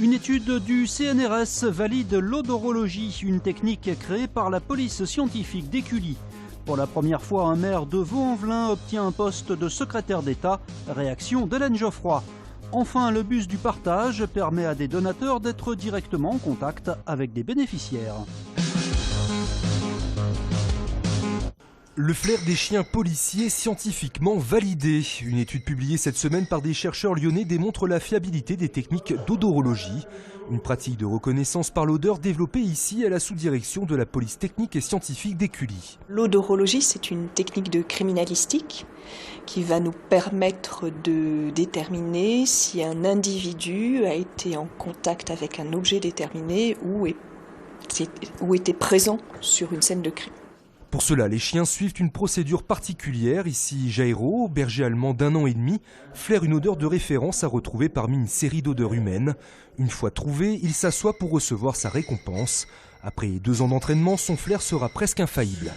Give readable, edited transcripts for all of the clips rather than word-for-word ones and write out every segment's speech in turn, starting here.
Une étude du CNRS valide l'odorologie, une technique créée par la police scientifique d'Écully. Pour la première fois, un maire de Vaux-en-Velin obtient un poste de secrétaire d'État. Réaction d'Hélène Geoffroy. Enfin, le bus du partage permet à des donateurs d'être directement en contact avec des bénéficiaires. Le flair des chiens policiers scientifiquement validé. Une étude publiée cette semaine par des chercheurs lyonnais démontre la fiabilité des techniques d'odorologie. Une pratique de reconnaissance par l'odeur développée ici à la sous-direction de la police technique et scientifique d'Écully. L'odorologie, c'est une technique de criminalistique qui va nous permettre de déterminer si un individu a été en contact avec un objet déterminé ou était présent sur une scène de crime. Pour cela, les chiens suivent une procédure particulière. Ici, Jairo, berger allemand d'1 an et demi, flaire une odeur de référence à retrouver parmi une série d'odeurs humaines. Une fois trouvé, il s'assoit pour recevoir sa récompense. Après 2 ans d'entraînement, son flair sera presque infaillible.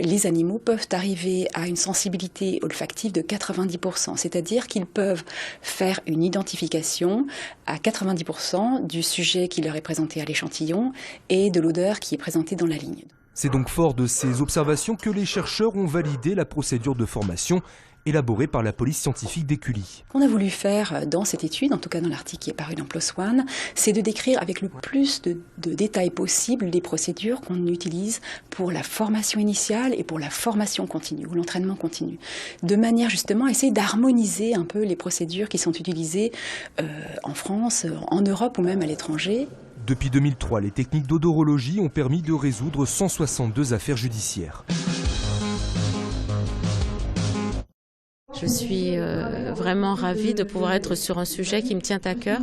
Les animaux peuvent arriver à une sensibilité olfactive de 90%, c'est-à-dire qu'ils peuvent faire une identification à 90% du sujet qui leur est présenté à l'échantillon et de l'odeur qui est présentée dans la ligne. C'est donc fort de ces observations que les chercheurs ont validé la procédure de formation élaborée par la police scientifique d'Écully. Ce qu'on a voulu faire dans cette étude, en tout cas dans l'article qui est paru dans PLOS ONE, c'est de décrire avec le plus de détails possible les procédures qu'on utilise pour la formation initiale et pour la formation continue ou l'entraînement continu. De manière justement à essayer d'harmoniser un peu les procédures qui sont utilisées en France, en Europe ou même à l'étranger. Depuis 2003, les techniques d'odorologie ont permis de résoudre 162 affaires judiciaires. Je suis vraiment ravie de pouvoir être sur un sujet qui me tient à cœur.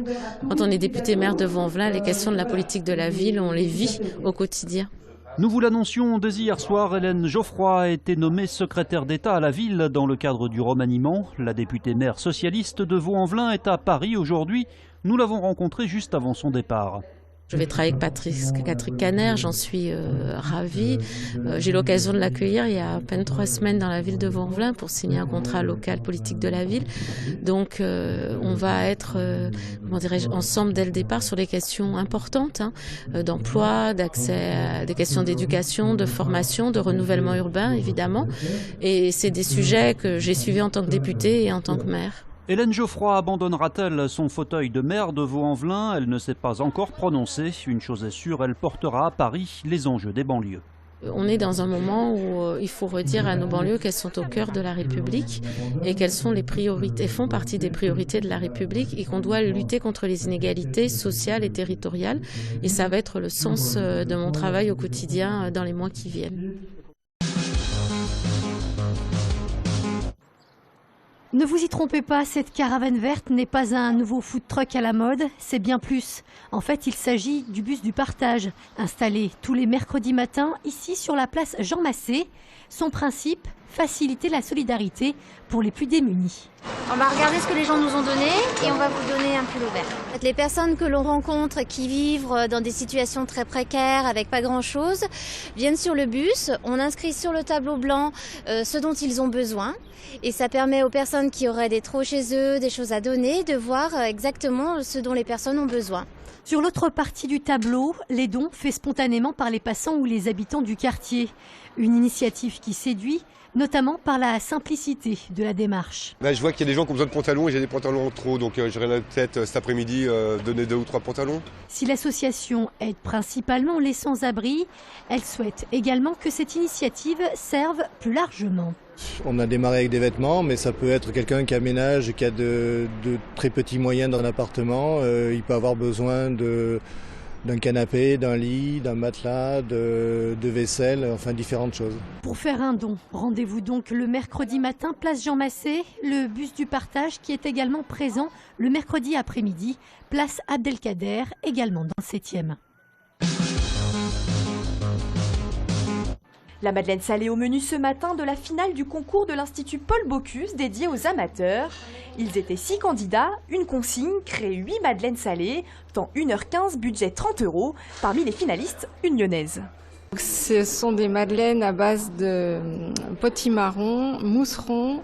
Quand on est député maire de Vaux-en-Velin, les questions de la politique de la ville, on les vit au quotidien. Nous vous l'annoncions dès hier soir, Hélène Geoffroy a été nommée secrétaire d'État à la ville dans le cadre du remaniement. La députée maire socialiste de Vaux-en-Velin est à Paris aujourd'hui. Nous l'avons rencontrée juste avant son départ. Je vais travailler avec Patrick Caner, j'en suis ravie. J'ai eu l'occasion de l'accueillir il y a à peine 3 semaines dans la ville de Vaux-en-Velin pour signer un contrat local politique de la ville. Donc on va être ensemble dès le départ sur des questions importantes d'emploi, d'accès à des questions d'éducation, de formation, de renouvellement urbain évidemment. Et c'est des sujets que j'ai suivis en tant que députée et en tant que maire. Hélène Geoffroy abandonnera-t-elle son fauteuil de maire de Vaux-en-Velin? Elle ne s'est pas encore prononcée. Une chose est sûre, elle portera à Paris les enjeux des banlieues. On est dans un moment où il faut redire à nos banlieues qu'elles sont au cœur de la République et qu'elles sont les priorités, font partie des priorités de la République et qu'on doit lutter contre les inégalités sociales et territoriales. Et ça va être le sens de mon travail au quotidien dans les mois qui viennent. Ne vous y trompez pas, cette caravane verte n'est pas un nouveau food truck à la mode, c'est bien plus. En fait, il s'agit du bus du partage, installé tous les mercredis matins ici sur la place Jean Massé. Son principe, faciliter la solidarité pour les plus démunis. On va regarder ce que les gens nous ont donné et on va vous donner un pull vert. Les personnes que l'on rencontre qui vivent dans des situations très précaires avec pas grand-chose viennent sur le bus, on inscrit sur le tableau blanc ce dont ils ont besoin et ça permet aux personnes qui auraient des trous chez eux, des choses à donner, de voir exactement ce dont les personnes ont besoin. Sur l'autre partie du tableau, les dons faits spontanément par les passants ou les habitants du quartier. Une initiative qui séduit, notamment par la simplicité de la démarche. Là, je vois qu'il y a des gens qui ont besoin de pantalons et j'ai des pantalons en trop, donc j'irai peut-être cet après-midi donner 2 ou 3 pantalons. Si l'association aide principalement les sans-abri, elle souhaite également que cette initiative serve plus largement. On a démarré avec des vêtements, mais ça peut être quelqu'un qui aménage, qui a de très petits moyens dans un appartement. Il peut avoir besoin d'un canapé, d'un lit, d'un matelas, de vaisselle, enfin différentes choses. Pour faire un don, rendez-vous donc le mercredi matin, place Jean Massé, le bus du partage qui est également présent le mercredi après-midi, place Abdelkader, également dans le 7e. La madeleine salée au menu ce matin de la finale du concours de l'Institut Paul Bocuse dédié aux amateurs. Ils étaient 6 candidats, une consigne, créer 8 madeleines salées, temps 1h15, budget 30 €. Parmi les finalistes, une lyonnaise. Ce sont des madeleines à base de potimarron, mousseron,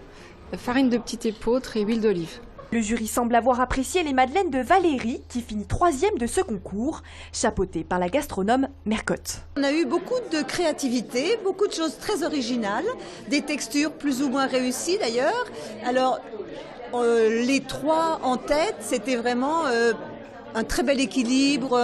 farine de petit épeautre et huile d'olive. Le jury semble avoir apprécié les madeleines de Valérie, qui finit 3e de ce concours, chapeautée par la gastronome Mercotte. On a eu beaucoup de créativité, beaucoup de choses très originales, des textures plus ou moins réussies d'ailleurs. Alors, les 3 en tête, c'était vraiment un très bel équilibre,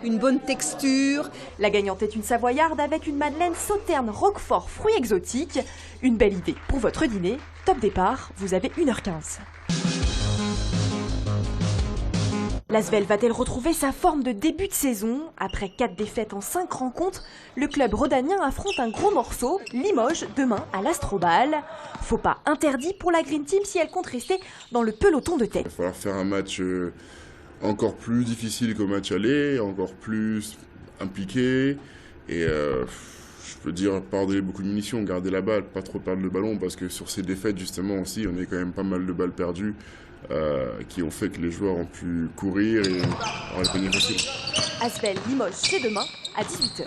une bonne texture. La gagnante est une Savoyarde avec une madeleine Sauterne Roquefort fruits exotiques. Une belle idée pour votre dîner. Top départ, vous avez 1h15. L'Asvel va-t-elle retrouver sa forme de début de saison? Après 4 défaites en 5 rencontres, le club rhodanien affronte un gros morceau, Limoges, demain à l'Astrobal. Faux pas interdit pour la Green Team si elle compte rester dans le peloton de tête. Il va falloir faire un match encore plus difficile qu'au match aller, encore plus impliqué. Et je peux dire, pardonner beaucoup de munitions, garder la balle, pas trop perdre le ballon, parce que sur ces défaites, justement, aussi, on a quand même pas mal de balles perdues. Qui ont fait que les joueurs ont pu courir et avoir les paniers faciles. Asvel Limoges, c'est demain à 18h.